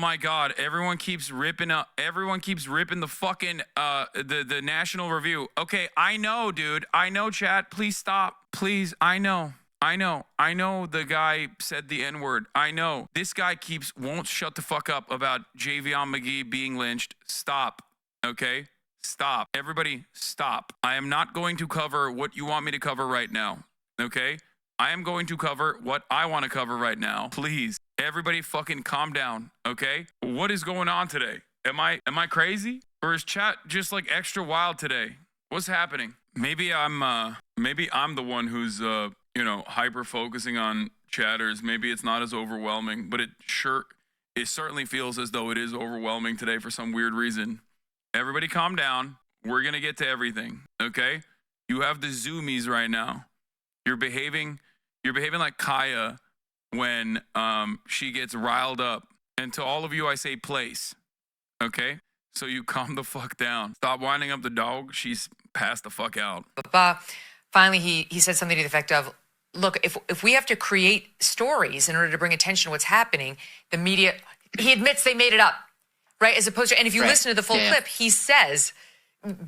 my God, everyone keeps ripping the fucking the National Review. Okay, I know, dude. I know, chat. Please stop. Please, I know the guy said the N-word. I know. This guy won't shut the fuck up about Javion McGee being lynched. Stop. Okay? Stop. Everybody, stop. I am not going to cover what you want me to cover right now. Okay? I am going to cover what I want to cover right now. Please, everybody fucking calm down, okay? What is going on today? Am I crazy? Or is chat just like extra wild today? What's happening? Maybe I'm the one who's hyper focusing on chatters. Maybe it's not as overwhelming, but it certainly feels as though it is overwhelming today for some weird reason. Everybody calm down. We're going to get to everything, okay? You have the zoomies right now. You're behaving like Kaya when she gets riled up. And to all of you, I say place, okay? So you calm the fuck down. Stop winding up the dog. She's passed the fuck out. Finally, he said something to the effect of, look, if we have to create stories in order to bring attention to what's happening, the media, he admits they made it up, right? As opposed to, and if you listen to the full clip, he says,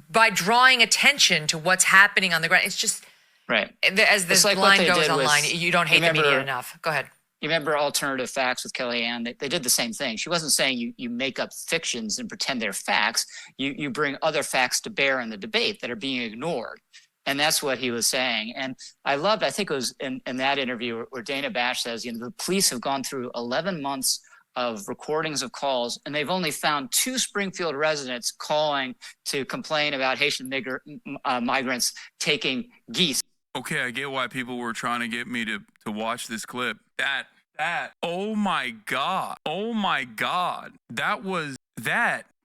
by drawing attention to what's happening on the ground, it's just, right. As this line goes online, you don't hate the media enough. Go ahead. You remember Alternative Facts with Kellyanne? They did the same thing. She wasn't saying you make up fictions and pretend they're facts. You bring other facts to bear in the debate that are being ignored. And that's what he was saying. And I think it was in that interview where Dana Bash says, the police have gone through 11 months of recordings of calls, and they've only found 2 Springfield residents calling to complain about Haitian migrants taking geese. Okay, I get why people were trying to get me to watch this clip. Oh my God. Bro,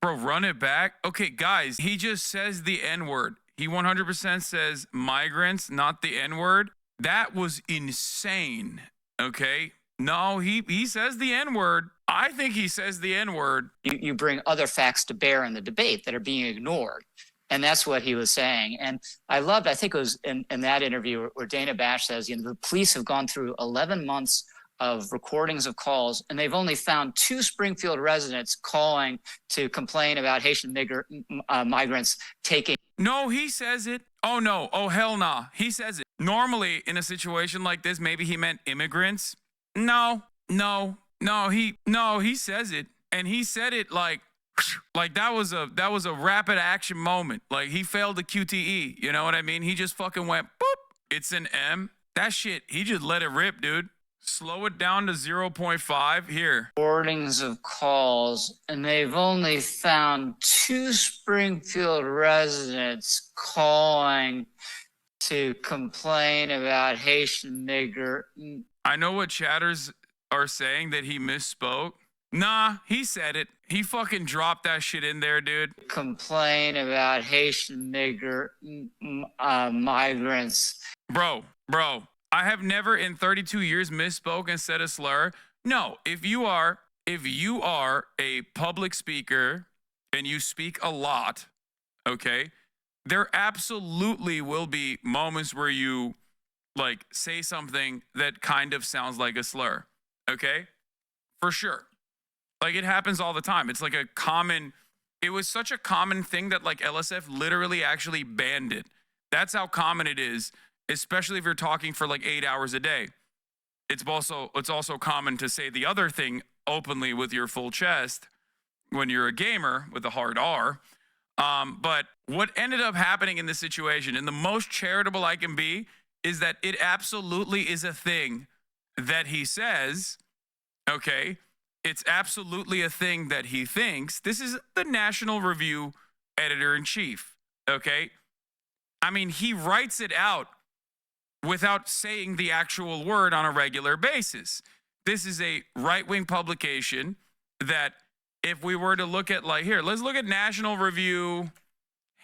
run it back. Okay, guys, he just says the N-word. He 100% says migrants, not the N-word. That was insane, okay? No, he says the N-word. I think he says the N-word. You bring other facts to bear in the debate that are being ignored. And that's what he was saying. And I think it was in that interview where Dana Bash says, the police have gone through 11 months of recordings of calls, and they've only found 2 Springfield residents calling to complain about Haitian migrants taking. No, he says it. Oh, no. Oh, hell nah. He says it. Normally, in a situation like this, maybe he meant immigrants. No, he says it. And he said it like that was a rapid action moment. Like he failed the QTE. You know what I mean? He just fucking went, boop. It's an M. That shit, he just let it rip, dude. Slow it down to 0.5 here. Recordings of calls, and they've only found 2 Springfield residents calling to complain about Haitian migrant. I know what chatters are saying, that he misspoke. Nah, he said it. He fucking dropped that shit in there, dude. Complain about Haitian migrants. Bro, I have never in 32 years misspoke and said a slur. No, if you are a public speaker and you speak a lot, okay, there absolutely will be moments where you like say something that kind of sounds like a slur, okay? For sure. Like it happens all the time. It's like it was such a common thing that like LSF literally actually banned it. That's how common it is, especially if you're talking for like 8 hours a day. It's also common to say the other thing openly with your full chest when you're a gamer with a hard R. But what ended up happening in this situation, and the most charitable I can be, is that it absolutely is a thing that he says, okay? It's absolutely a thing that he thinks. This is the National Review editor-in-chief, okay? I mean, he writes it out without saying the actual word on a regular basis. This is a right-wing publication that if we were to look at let's look at National Review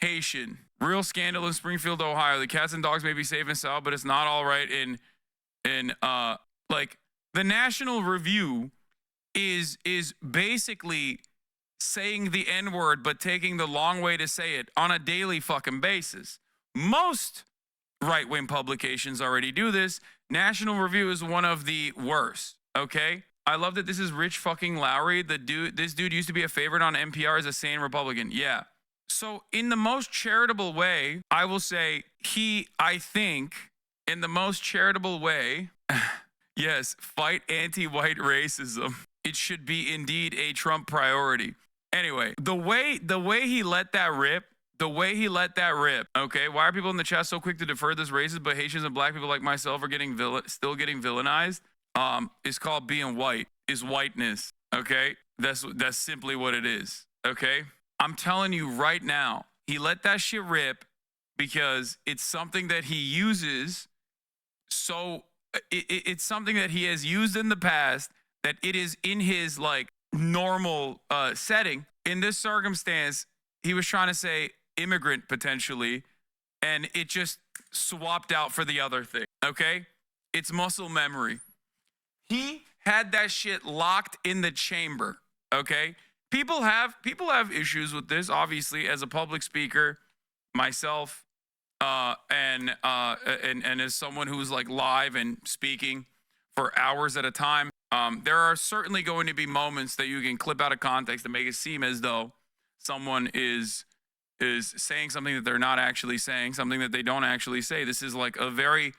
Haitian. Real scandal in Springfield, Ohio. The cats and dogs may be safe and sound, but it's not all right in the National Review is basically saying the N-word, but taking the long way to say it on a daily fucking basis. Most right-wing publications already do this. National Review is one of the worst, okay? I love that this is Rich fucking Lowry. This dude used to be a favorite on NPR as a sane Republican. Yeah. So in the most charitable way, I will say I think, in the most charitable way, yes, fight anti-white racism. It should be indeed a Trump priority. Anyway, the way he let that rip, okay? Why are people in the chat so quick to defer this racist, but Haitians and black people like myself are still getting villainized? It's called being white, is whiteness, okay? That's simply what it is, okay? I'm telling you right now, he let that shit rip because it's something that he uses. So it's something that he has used in the past, that it is in his like normal setting. In this circumstance, he was trying to say immigrant potentially, and it just swapped out for the other thing, okay? It's muscle memory. He had that shit locked in the chamber, okay? People have issues with this, obviously, as a public speaker, myself, and as someone who's like live and speaking for hours at a time. There are certainly going to be moments that you can clip out of context and make it seem as though someone is saying something that they're not actually saying, something that they don't actually say. This is like a very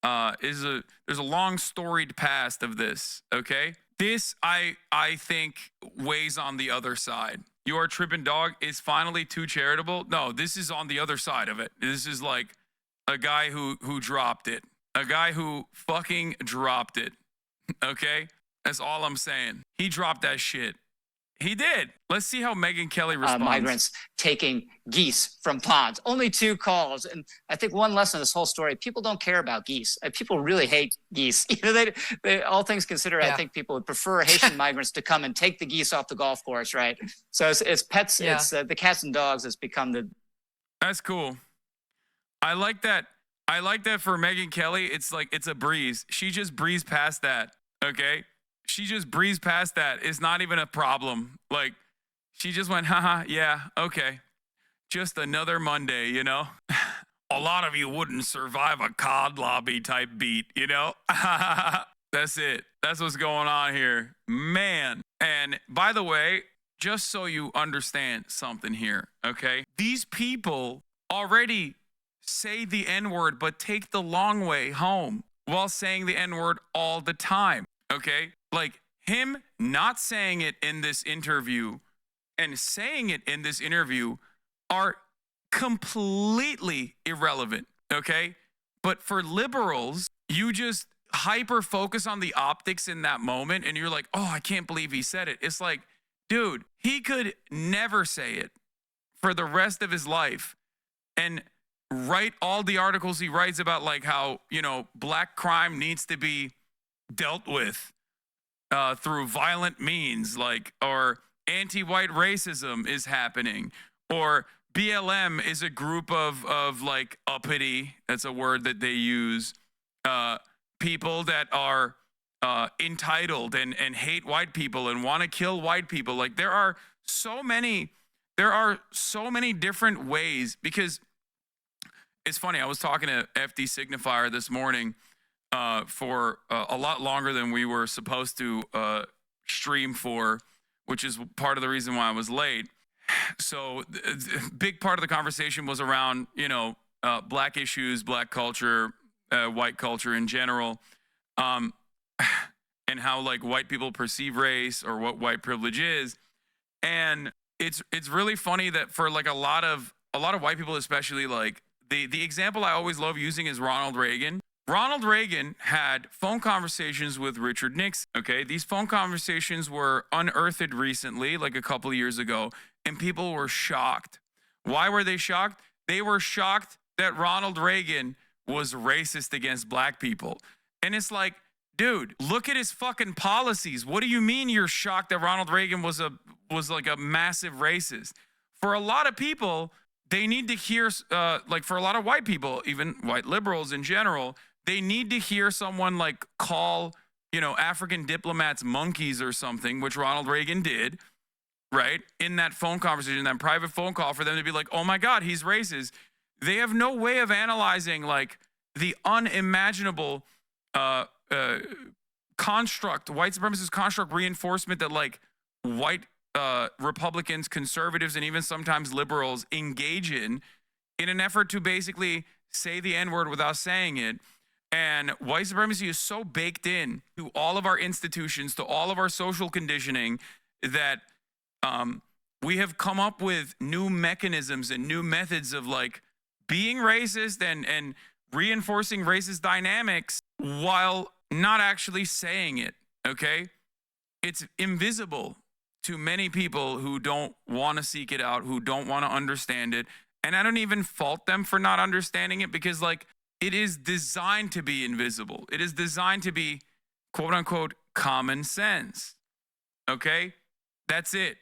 there's a long storied past of this, okay? This I think weighs on the other side. Your tripping dog is finally too charitable. No, this is on the other side of it. This is like a guy who dropped it. A guy who fucking dropped it. Okay? That's all I'm saying. He dropped that shit. He did. Let's see how Megyn Kelly responds. Migrants taking geese from ponds. Only 2 calls. And I think one lesson of this whole story, people don't care about geese. People really hate geese. You know, they all things considered, I think people would prefer Haitian migrants to come and take the geese off the golf course, right? So it's pets, it's the cats and dogs has become the... That's cool. I like that. I like that for Megyn Kelly. It's like, it's a breeze. She just breezed past that, okay? She just breezed past that. It's not even a problem. Like, she just went, haha, yeah, okay. Just another Monday, you know? A lot of you wouldn't survive a COD lobby type beat, you know? That's it. That's what's going on here. Man. And by the way, just so you understand something here, okay? These people already say the N-word, but take the long way home while saying the N-word all the time, okay? Like, him not saying it in this interview and saying it in this interview are completely irrelevant, okay? But for liberals, you just hyper focus on the optics in that moment and you're like, oh, I can't believe he said it. It's like, dude, he could never say it for the rest of his life and write all the articles he writes about, like how, you know, black crime needs to be dealt with through violent means, like, or anti-white racism is happening, or BLM is a group of like uppity, that's a word that they use, people that are entitled and hate white people and want to kill white people. Like, there are so many different ways, because it's funny, I was talking to FD Signifier this morning for a lot longer than we were supposed to stream for, which is part of the reason why I was late. So a big part of the conversation was around, you know, black issues, black culture, white culture in general, and how like white people perceive race or what white privilege is. And it's really funny that for like a lot of white people, especially, like the example I always love using is Ronald Reagan. Ronald Reagan had phone conversations with Richard Nixon, okay? These phone conversations were unearthed recently, like a couple of years ago, and people were shocked. Why were they shocked? They were shocked that Ronald Reagan was racist against black people. And it's like, dude, look at his fucking policies. What do you mean you're shocked that Ronald Reagan was like a massive racist? For a lot of people, they need to hear, like for a lot of white people, even white liberals in general, they need to hear someone like call, you know, African diplomats monkeys or something, which Ronald Reagan did, right? In that phone conversation, that private phone call, for them to be like, oh my God, he's racist. They have no way of analyzing like the unimaginable construct, white supremacist construct reinforcement that like white Republicans, conservatives, and even sometimes liberals engage in an effort to basically say the N-word without saying it. And white supremacy is so baked in to all of our institutions, to all of our social conditioning, that we have come up with new mechanisms and new methods of like being racist and reinforcing racist dynamics while not actually saying it, okay? It's invisible to many people who don't want to seek it out, who don't want to understand it. And I don't even fault them for not understanding it, because like it is designed to be invisible. It is designed to be quote unquote common sense. Okay? That's it.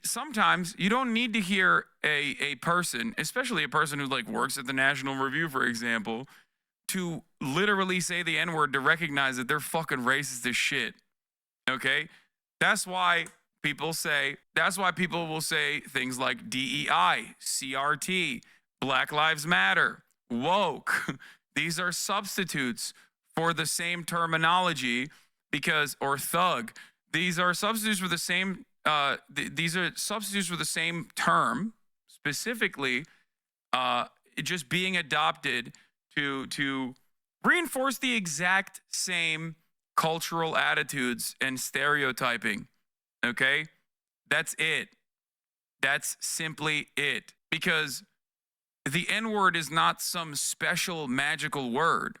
Sometimes you don't need to hear a person, especially a person who like works at the National Review, for example, to literally say the N-word to recognize that they're fucking racist as shit. Okay? That's why people will say things like DEI, CRT, Black Lives Matter, woke. These are substitutes for the same terminology or thug. These are substitutes for the same term, specifically just being adopted to reinforce the exact same cultural attitudes and stereotyping. Okay? That's it. That's simply it. Because the N-word is not some special magical word.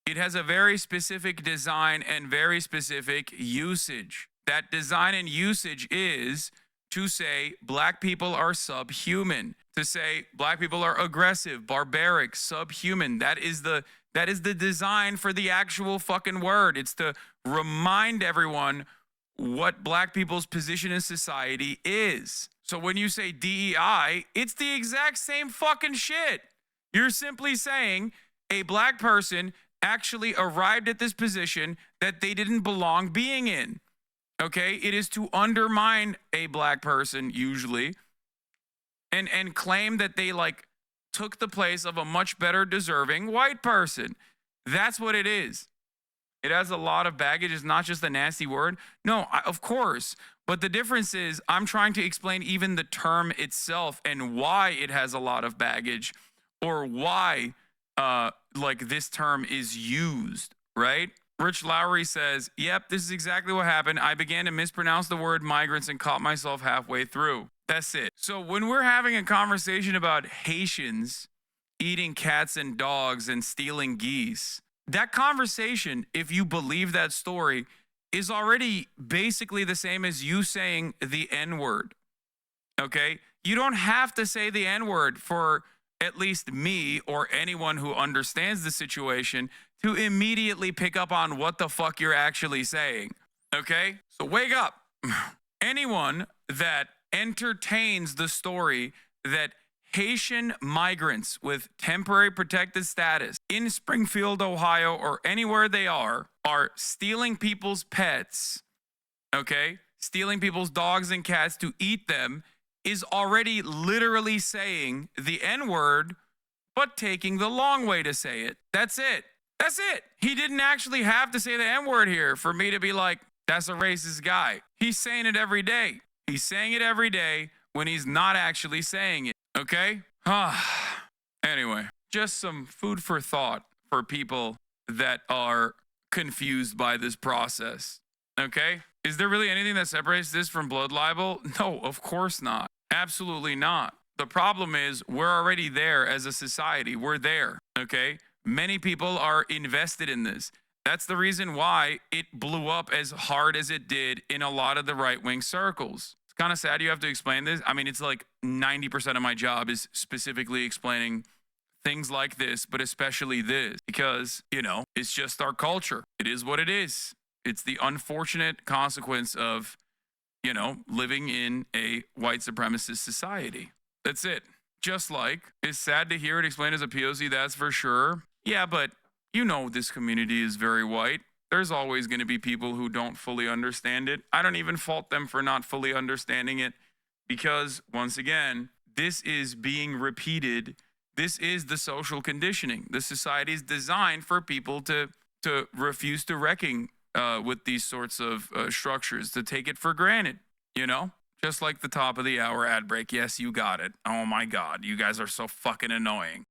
It has a very specific design and very specific usage. That design and usage is to say black people are subhuman, to say black people are aggressive, barbaric, subhuman. That is the design for the actual fucking word. It's to remind everyone what black people's position in society is. So when you say DEI, it's the exact same fucking shit. You're simply saying a black person actually arrived at this position that they didn't belong being in. Okay? It is to undermine a black person usually and claim that they like took the place of a much better deserving white person. That's what it is. It has a lot of baggage. It's not just a nasty word. No, of course. But the difference is I'm trying to explain even the term itself and why it has a lot of baggage, or why like this term is used, right? Rich Lowry says, yep, this is exactly what happened. I began to mispronounce the word migrants and caught myself halfway through. That's it. So when we're having a conversation about Haitians eating cats and dogs and stealing geese, that conversation, if you believe that story, is already basically the same as you saying the N-word. Okay? You don't have to say the N-word for at least me or anyone who understands the situation to immediately pick up on what the fuck you're actually saying. Okay? So wake up. Anyone that entertains the story that Haitian migrants with temporary protected status in Springfield, Ohio, or anywhere they are stealing people's pets, okay? Stealing people's dogs and cats to eat them is already literally saying the N-word, but taking the long way to say it. That's it. That's it. He didn't actually have to say the N-word here for me to be like, that's a racist guy. He's saying it every day. He's saying it every day when he's not actually saying it. Okay? Anyway, just some food for thought for people that are confused by this process. Okay? Is there really anything that separates this from blood libel? No, of course not. Absolutely not. The problem is we're already there as a society. We're there. Okay? Many people are invested in this. That's the reason why it blew up as hard as it did in a lot of the right-wing circles. It's kind of sad you have to explain this. I mean, it's like 90% of my job is specifically explaining things like this, but especially this, because, you know, it's just our culture. It is what it is. It's the unfortunate consequence of, you know, living in a white supremacist society. That's it. Just like, it's sad to hear it explained as a POC, that's for sure. Yeah, but you know this community is very white. There's always going to be people who don't fully understand it. I don't even fault them for not fully understanding it because, once again, this is being repeated. This is the social conditioning. The society is designed for people to refuse to with these sorts of structures, to take it for granted, you know? Just like the top of the hour ad break. Yes, you got it. Oh my God, you guys are so fucking annoying.